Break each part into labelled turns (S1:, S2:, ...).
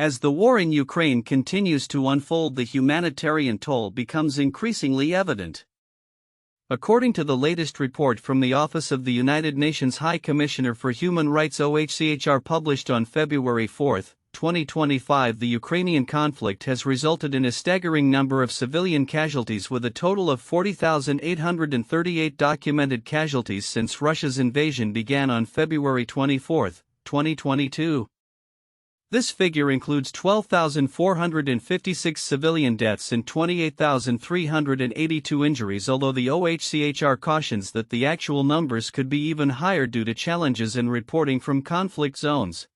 S1: As the war in Ukraine continues to unfold, the humanitarian toll becomes increasingly evident. According to the latest report from the Office of the United Nations High Commissioner for Human Rights OHCHR published on February 4, 2025, the Ukrainian conflict has resulted in a staggering number of civilian casualties, with a total of 40,838 documented casualties since Russia's invasion began on February 24, 2022. This figure includes 12,456 civilian deaths and 28,382 injuries, although the OHCHR cautions that the actual numbers could be even higher due to challenges in reporting from conflict zones.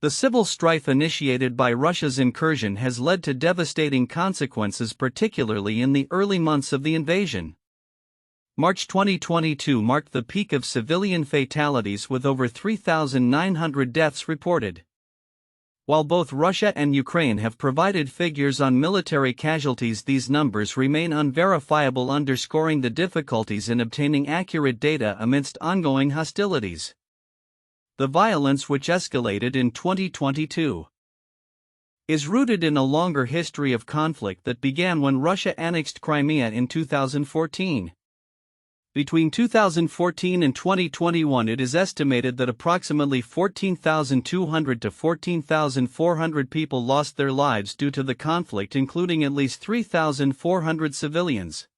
S1: The civil strife initiated by Russia's incursion has led to devastating consequences, particularly in the early months of the invasion. March 2022 marked the peak of civilian fatalities, with over 3,900 deaths reported. While both Russia and Ukraine have provided figures on military casualties, these numbers remain unverifiable, underscoring the difficulties in obtaining accurate data amidst ongoing hostilities. The violence, which escalated in 2022, is rooted in a longer history of conflict that began when Russia annexed Crimea in 2014. Between 2014 and 2021, it is estimated that approximately 14,200 to 14,400 people lost their lives due to the conflict, including at least 3,400 civilians.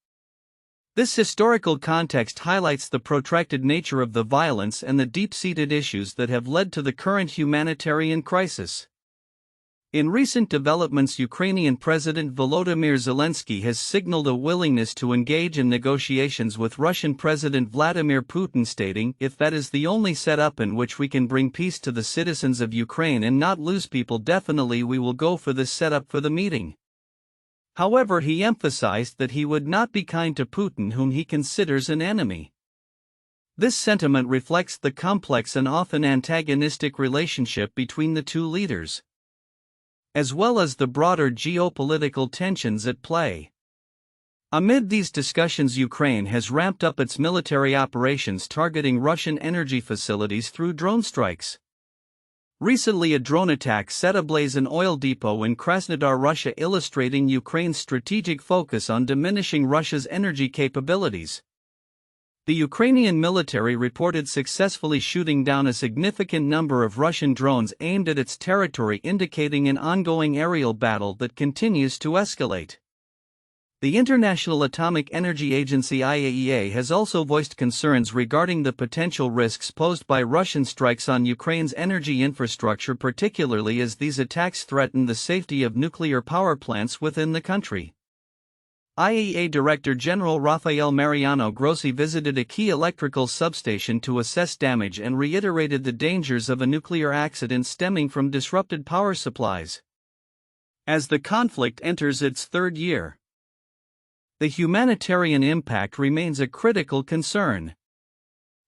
S1: This historical context highlights the protracted nature of the violence and the deep-seated issues that have led to the current humanitarian crisis. In recent developments, Ukrainian President Volodymyr Zelensky has signaled a willingness to engage in negotiations with Russian President Vladimir Putin, stating, "If that is the only setup in which we can bring peace to the citizens of Ukraine and not lose people, definitely we will go for this setup for the meeting." However, he emphasized that he would not be kind to Putin, whom he considers an enemy. This sentiment reflects the complex and often antagonistic relationship between the two leaders, as well as the broader geopolitical tensions at play. Amid these discussions, Ukraine has ramped up its military operations targeting Russian energy facilities through drone strikes. Recently, a drone attack set ablaze an oil depot in Krasnodar, Russia, illustrating Ukraine's strategic focus on diminishing Russia's energy capabilities. The Ukrainian military reported successfully shooting down a significant number of Russian drones aimed at its territory, indicating an ongoing aerial battle that continues to escalate. The International Atomic Energy Agency (IAEA) has also voiced concerns regarding the potential risks posed by Russian strikes on Ukraine's energy infrastructure, particularly as these attacks threaten the safety of nuclear power plants within the country. IAEA Director General Rafael Mariano Grossi visited a key electrical substation to assess damage and reiterated the dangers of a nuclear accident stemming from disrupted power supplies. As the conflict enters its third year, the humanitarian impact remains a critical concern.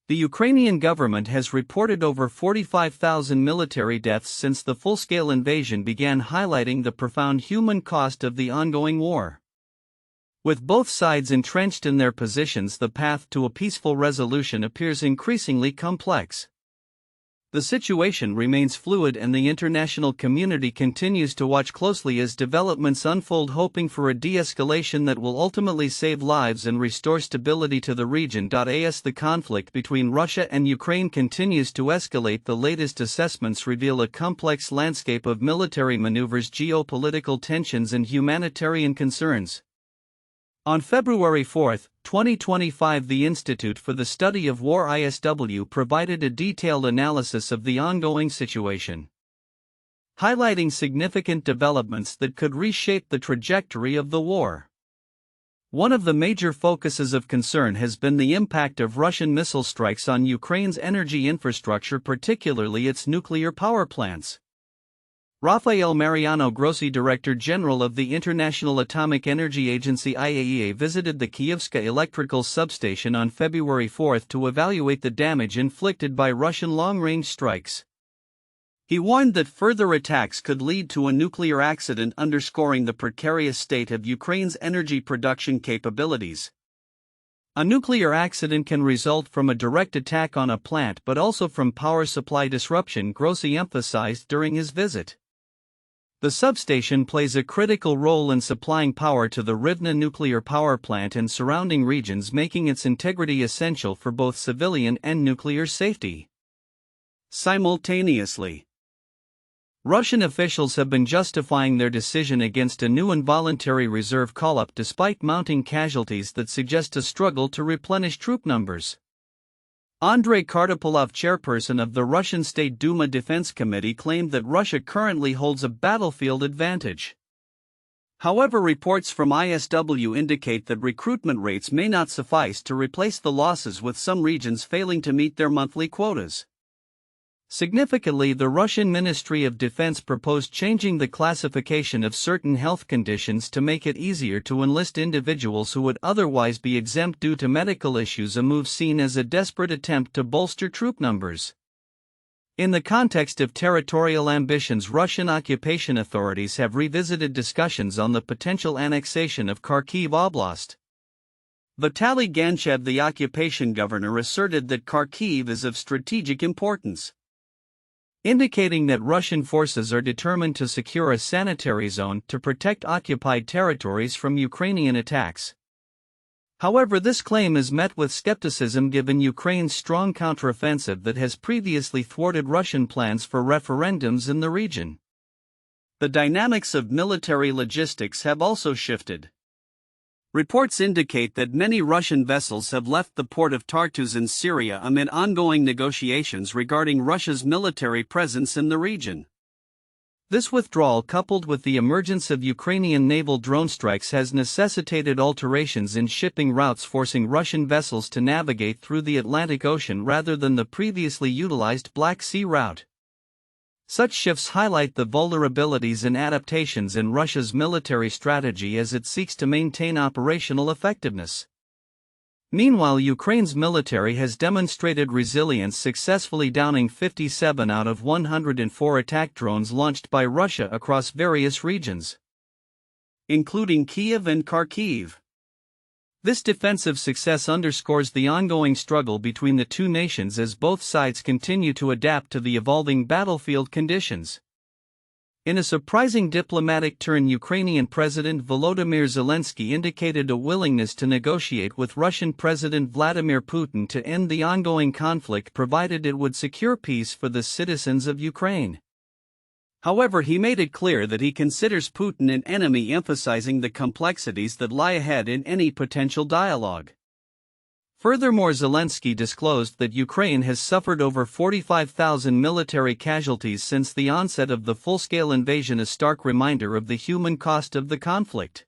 S1: The Ukrainian government has reported over 45,000 military deaths since the full-scale invasion began, highlighting the profound human cost of the ongoing war. With both sides entrenched in their positions, the path to a peaceful resolution appears increasingly complex. The situation remains fluid, and the international community continues to watch closely as developments unfold, hoping for a de-escalation that will ultimately save lives and restore stability to the region. As the conflict between Russia and Ukraine continues to escalate, the latest assessments reveal a complex landscape of military maneuvers, geopolitical tensions, and humanitarian concerns. On February 4, 2025, the Institute for the Study of War (ISW) provided a detailed analysis of the ongoing situation, highlighting significant developments that could reshape the trajectory of the war. One of the major focuses of concern has been the impact of Russian missile strikes on Ukraine's energy infrastructure, particularly its nuclear power plants. Rafael Mariano Grossi, Director General of the International Atomic Energy Agency (IAEA), visited the Kievska electrical substation on February 4 to evaluate the damage inflicted by Russian long-range strikes. He warned that further attacks could lead to a nuclear accident, underscoring the precarious state of Ukraine's energy production capabilities. A nuclear accident can result from a direct attack on a plant, but also from power supply disruption, Grossi emphasized during his visit. The substation plays a critical role in supplying power to the Rivne nuclear power plant and surrounding regions, making its integrity essential for both civilian and nuclear safety. Simultaneously, Russian officials have been justifying their decision against a new involuntary reserve call-up despite mounting casualties that suggest a struggle to replenish troop numbers. Andrei Kartopolov, chairperson of the Russian State Duma Defense Committee, claimed that Russia currently holds a battlefield advantage. However, reports from ISW indicate that recruitment rates may not suffice to replace the losses, with some regions failing to meet their monthly quotas. Significantly, the Russian Ministry of Defense proposed changing the classification of certain health conditions to make it easier to enlist individuals who would otherwise be exempt due to medical issues, a move seen as a desperate attempt to bolster troop numbers. In the context of territorial ambitions, Russian occupation authorities have revisited discussions on the potential annexation of Kharkiv Oblast. Vitaly Ganchev, the occupation governor, asserted that Kharkiv is of strategic importance, indicating that Russian forces are determined to secure a sanitary zone to protect occupied territories from Ukrainian attacks. However, this claim is met with skepticism given Ukraine's strong counteroffensive that has previously thwarted Russian plans for referendums in the region. The dynamics of military logistics have also shifted. Reports indicate that many Russian vessels have left the port of Tartus in Syria amid ongoing negotiations regarding Russia's military presence in the region. This withdrawal, coupled with the emergence of Ukrainian naval drone strikes, has necessitated alterations in shipping routes, forcing Russian vessels to navigate through the Atlantic Ocean rather than the previously utilized Black Sea route. Such shifts highlight the vulnerabilities and adaptations in Russia's military strategy as it seeks to maintain operational effectiveness. Meanwhile, Ukraine's military has demonstrated resilience, successfully downing 57 out of 104 attack drones launched by Russia across various regions, including Kyiv and Kharkiv. This defensive success underscores the ongoing struggle between the two nations as both sides continue to adapt to the evolving battlefield conditions. In a surprising diplomatic turn, Ukrainian President Volodymyr Zelensky indicated a willingness to negotiate with Russian President Vladimir Putin to end the ongoing conflict, provided it would secure peace for the citizens of Ukraine. However, he made it clear that he considers Putin an enemy, emphasizing the complexities that lie ahead in any potential dialogue. Furthermore, Zelensky disclosed that Ukraine has suffered over 45,000 military casualties since the onset of the full-scale invasion, a stark reminder of the human cost of the conflict.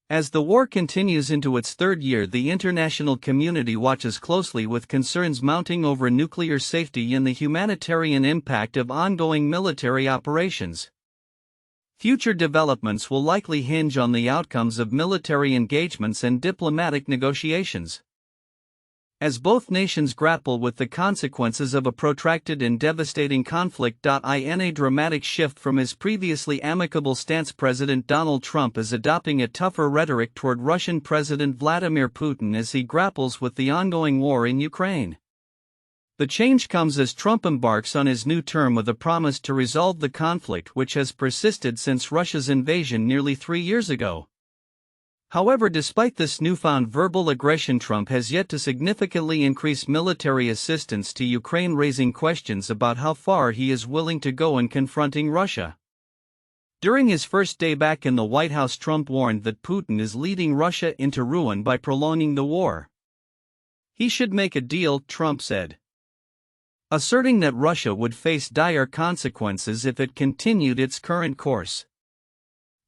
S1: As the war continues into its third year, the international community watches closely, with concerns mounting over nuclear safety and the humanitarian impact of ongoing military operations. Future developments will likely hinge on the outcomes of military engagements and diplomatic negotiations. As both nations grapple with the consequences of a protracted and devastating conflict. In a dramatic shift from his previously amicable stance, President Donald Trump is adopting a tougher rhetoric toward Russian President Vladimir Putin as he grapples with the ongoing war in Ukraine. The change comes as Trump embarks on his new term with a promise to resolve the conflict, which has persisted since Russia's invasion nearly 3 years ago. However, despite this newfound verbal aggression, Trump has yet to significantly increase military assistance to Ukraine, raising questions about how far he is willing to go in confronting Russia. During his first day back in the White House, Trump warned that Putin is leading Russia into ruin by prolonging the war. He should make a deal, Trump said, asserting that Russia would face dire consequences if it continued its current course.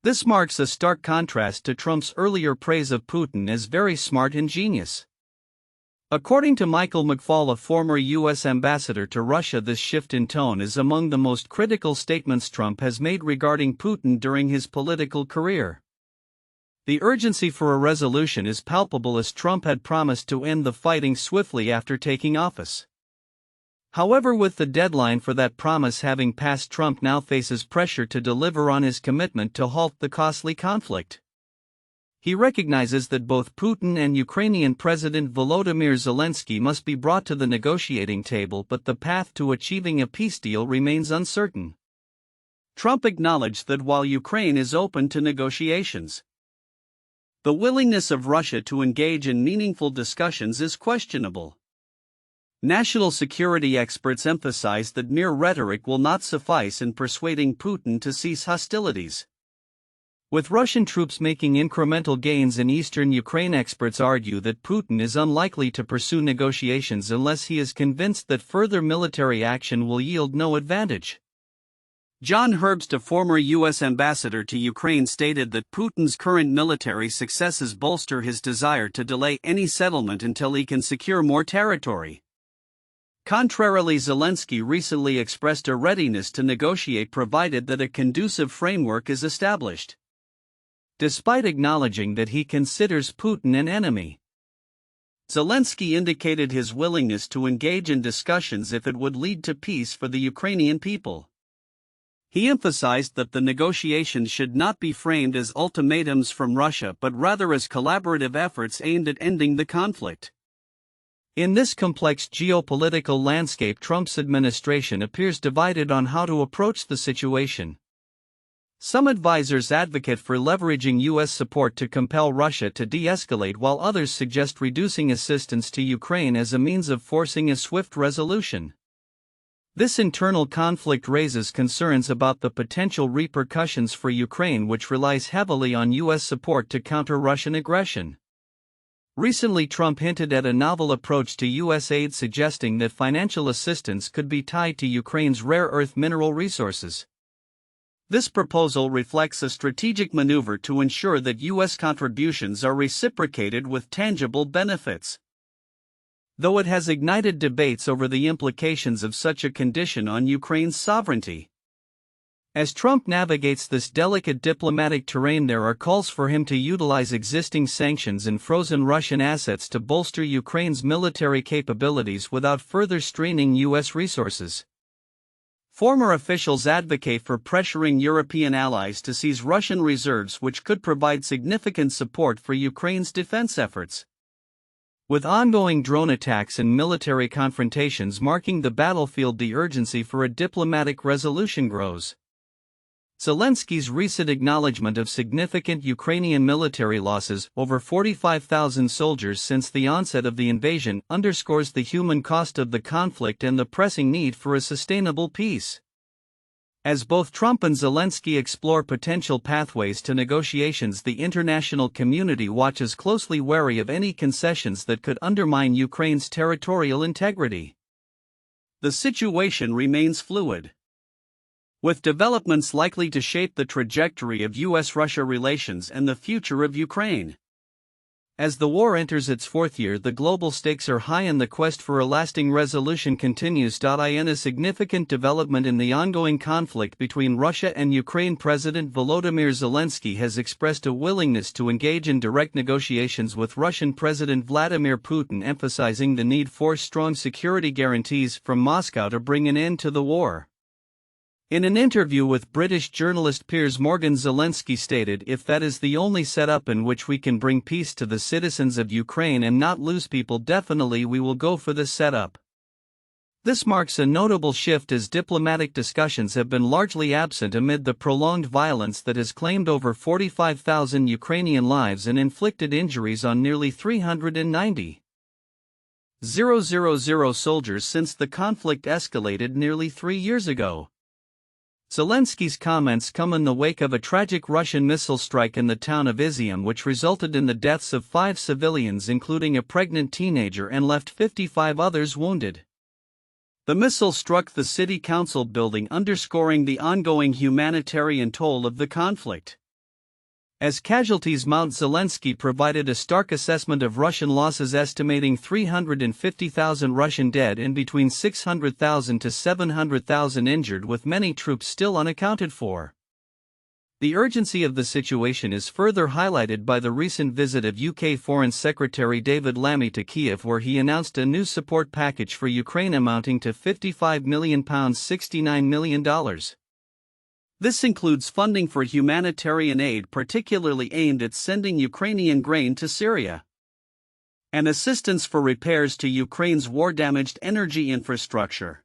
S1: This marks a stark contrast to Trump's earlier praise of Putin as very smart and genius. According to Michael McFaul, a former U.S. ambassador to Russia, this shift in tone is among the most critical statements Trump has made regarding Putin during his political career. The urgency for a resolution is palpable, as Trump had promised to end the fighting swiftly after taking office. However, with the deadline for that promise having passed, Trump now faces pressure to deliver on his commitment to halt the costly conflict. He recognizes that both Putin and Ukrainian President Volodymyr Zelensky must be brought to the negotiating table, but the path to achieving a peace deal remains uncertain. Trump acknowledged that while Ukraine is open to negotiations, the willingness of Russia to engage in meaningful discussions is questionable. National security experts emphasize that mere rhetoric will not suffice in persuading Putin to cease hostilities. With Russian troops making incremental gains in eastern Ukraine, experts argue that Putin is unlikely to pursue negotiations unless he is convinced that further military action will yield no advantage. John Herbst, a former U.S. ambassador to Ukraine, stated that Putin's current military successes bolster his desire to delay any settlement until he can secure more territory. Contrarily, Zelensky recently expressed a readiness to negotiate provided that a conducive framework is established, despite acknowledging that he considers Putin an enemy. Zelensky indicated his willingness to engage in discussions if it would lead to peace for the Ukrainian people. He emphasized that the negotiations should not be framed as ultimatums from Russia but rather as collaborative efforts aimed at ending the conflict. In this complex geopolitical landscape, Trump's administration appears divided on how to approach the situation. Some advisors advocate for leveraging U.S. support to compel Russia to de-escalate, while others suggest reducing assistance to Ukraine as a means of forcing a swift resolution. This internal conflict raises concerns about the potential repercussions for Ukraine, which relies heavily on U.S. support to counter Russian aggression. Recently, Trump hinted at a novel approach to U.S. aid, suggesting that financial assistance could be tied to Ukraine's rare earth mineral resources. This proposal reflects a strategic maneuver to ensure that U.S. contributions are reciprocated with tangible benefits, though it has ignited debates over the implications of such a condition on Ukraine's sovereignty. As Trump navigates this delicate diplomatic terrain, there are calls for him to utilize existing sanctions and frozen Russian assets to bolster Ukraine's military capabilities without further straining U.S. resources. Former officials advocate for pressuring European allies to seize Russian reserves, which could provide significant support for Ukraine's defense efforts. With ongoing drone attacks and military confrontations marking the battlefield, the urgency for a diplomatic resolution grows. Zelensky's recent acknowledgement of significant Ukrainian military losses, over 45,000 soldiers since the onset of the invasion, underscores the human cost of the conflict and the pressing need for a sustainable peace. As both Trump and Zelensky explore potential pathways to negotiations, the international community watches closely, wary of any concessions that could undermine Ukraine's territorial integrity. The situation remains fluid, with developments likely to shape the trajectory of U.S.-Russia relations and the future of Ukraine. As the war enters its fourth year, the global stakes are high and the quest for a lasting resolution continues. In a significant development in the ongoing conflict between Russia and Ukraine, President Volodymyr Zelensky has expressed a willingness to engage in direct negotiations with Russian President Vladimir Putin, emphasizing the need for strong security guarantees from Moscow to bring an end to the war. In an interview with British journalist Piers Morgan, Zelensky stated, "If that is the only setup in which we can bring peace to the citizens of Ukraine and not lose people, definitely we will go for this setup." This marks a notable shift, as diplomatic discussions have been largely absent amid the prolonged violence that has claimed over 45,000 Ukrainian lives and inflicted injuries on nearly 390,000 soldiers since the conflict escalated nearly 3 years ago. Zelensky's comments come in the wake of a tragic Russian missile strike in the town of Izium, which resulted in the deaths of 5 civilians, including a pregnant teenager, and left 55 others wounded. The missile struck the city council building, underscoring the ongoing humanitarian toll of the conflict. As casualties mount, Zelensky provided a stark assessment of Russian losses, estimating 350,000 Russian dead and between 600,000 to 700,000 injured, with many troops still unaccounted for. The urgency of the situation is further highlighted by the recent visit of UK Foreign Secretary David Lammy to Kiev, where he announced a new support package for Ukraine amounting to £55 million, $69 million. This includes funding for humanitarian aid, particularly aimed at sending Ukrainian grain to Syria, and assistance for repairs to Ukraine's war-damaged energy infrastructure.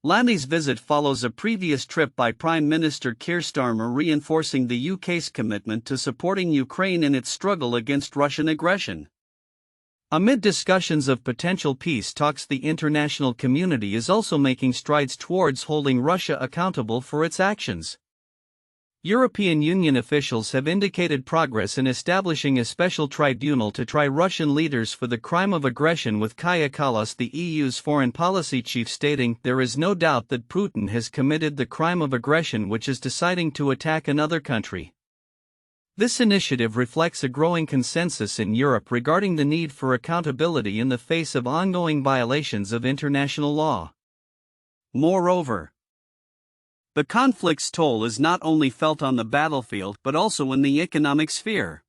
S1: Lamy's visit follows a previous trip by Prime Minister Keir Starmer reinforcing the UK's commitment to supporting Ukraine in its struggle against Russian aggression. Amid discussions of potential peace talks, the international community is also making strides towards holding Russia accountable for its actions. European Union officials have indicated progress in establishing a special tribunal to try Russian leaders for the crime of aggression, with Kaja Kallas, the EU's foreign policy chief, stating, "There is no doubt that Putin has committed the crime of aggression, which is deciding to attack another country." This initiative reflects a growing consensus in Europe regarding the need for accountability in the face of ongoing violations of international law. Moreover, the conflict's toll is not only felt on the battlefield but also in the economic sphere.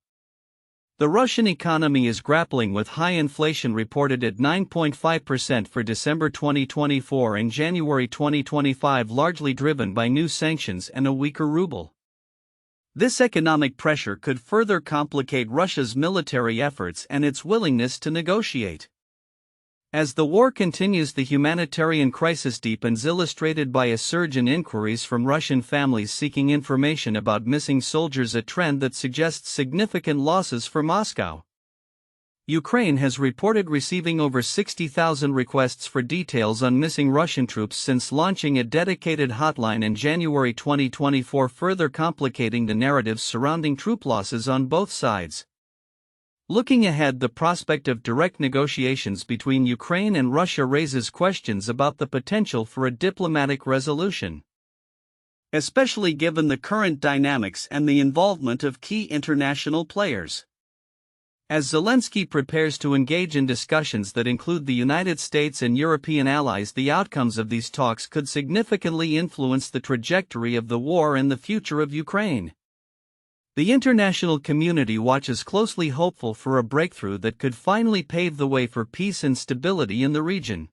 S1: The Russian economy is grappling with high inflation, reported at 9.5% for December 2024 and January 2025, largely driven by new sanctions and a weaker ruble. This economic pressure could further complicate Russia's military efforts and its willingness to negotiate. As the war continues, the humanitarian crisis deepens, illustrated by a surge in inquiries from Russian families seeking information about missing soldiers, a trend that suggests significant losses for Moscow. Ukraine has reported receiving over 60,000 requests for details on missing Russian troops since launching a dedicated hotline in January 2024, further complicating the narratives surrounding troop losses on both sides. Looking ahead, the prospect of direct negotiations between Ukraine and Russia raises questions about the potential for a diplomatic resolution, especially given the current dynamics and the involvement of key international players. As Zelensky prepares to engage in discussions that include the United States and European allies, the outcomes of these talks could significantly influence the trajectory of the war and the future of Ukraine. The international community watches closely, hopeful for a breakthrough that could finally pave the way for peace and stability in the region.